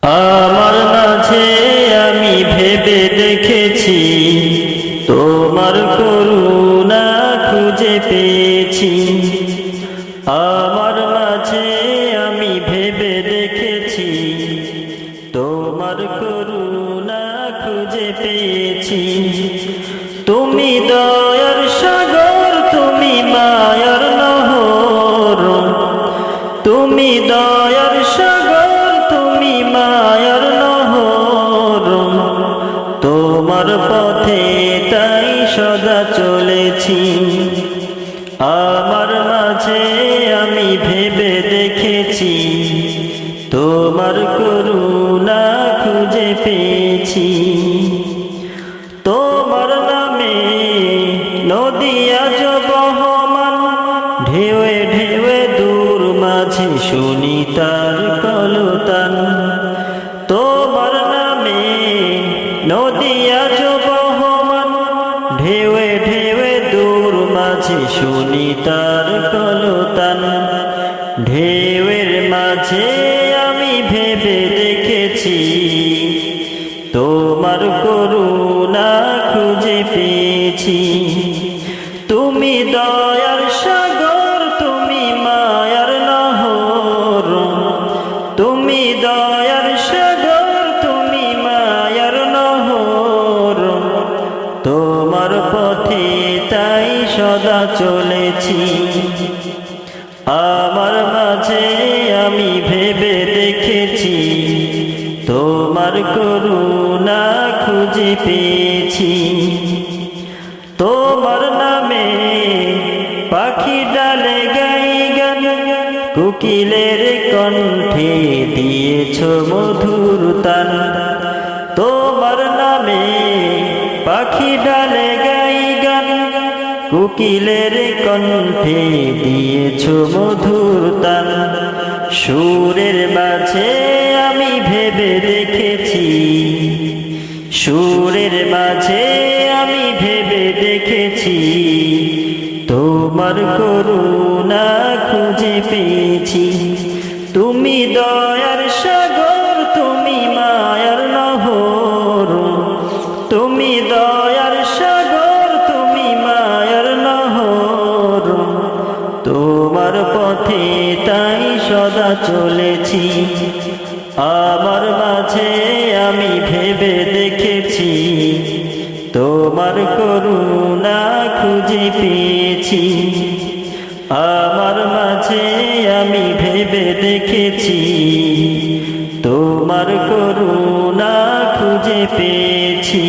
আমার মাঝে আমি ভেবে দেখেছি, তোমার করুণা খুঁজে পেয়েছি। আমার মাঝে আমি ভেবে দেখেছি, তোমার করুণা খুঁজে পেয়েছি। তুমি দয়ার সাগর, তুমি মায়ার নহর, তুমি দয়ার সাগর, তুমি মায়ার নহর। তোমার পথে তাই সদা চলেছি। আমার মাঝে আমি ভেবে দেখেছি, তোমার করুণা খুঁজে পেয়েছি। তোমার নামে নদী আজ বহমান, ঢেউয়ে ঢেউয়ে দূর মাঝে শুনি তার কলতান। তোমার নামে নদী আজ বহমান, ঢেউয়ে ঢেউয়ে দূর মাঝে শুনি তার কলতান। ঢেউয়ের মাঝে আমি ভেবে দেখেছি, তোমার করুণা খুঁজে পেয়েছি। তুমি দয়ার সাগর, তুমি মায়ার নহর, তুমি দয়ার সাগর, তুমি মায়ার নহর। তোমার পথে তাই সদা চলেছি। আমার মাঝে আমি ভেবে দেখেছি, তোমার করুণা খুঁজে পেয়েছি। তোমার নামে পাখি ডালে গাই গান, কোকিলের কণ্ঠে দিয়েছ মধুর তান। তোমার নামে পাখি ডালে গাই গান, কোকিলের কণ্ঠে দিয়েছ মধুর তান। সুরের মাঝে আমি ভেবে দেখেছি, সুরের মাঝে আমি ভেবে দেখেছি, তোমার করুণা খুঁজে পেয়েছি। তুমি দয়ার সাগর, তুমি মায়ার নহর, তুমি দয়ার সাগর, তুমি মায়ার নহর। তোমার পথে তাই সদা চলেছি। আমার মাঝে আমি ভেবে দেখেছি, তোমার করুণা খুঁজে পেয়েছি। আমার মাঝে আমি ভেবে দেখেছি, তোমার করুণা খুঁজে পেয়েছি। আমার মাঝে আমি ভেবে দেখেছি, তোমার করুণা খুঁজে পেয়েছি। আমার মাঝে আমি ভেবে দেখেছি, তোমার করুণা খুঁজে পেয়েছি। আমার মাঝে আমি ভেবে দেখেছি, তোমার করুণা খুঁজে পেয়েছি। আমার মাঝে আমি ভেবে দেখেছি, তোমার করুণা খুঁজে পেয়েছি। আমার মাঝে আমি ভেবে দেখেছি, তোমার করুণা খুঁজে পেয়েছি।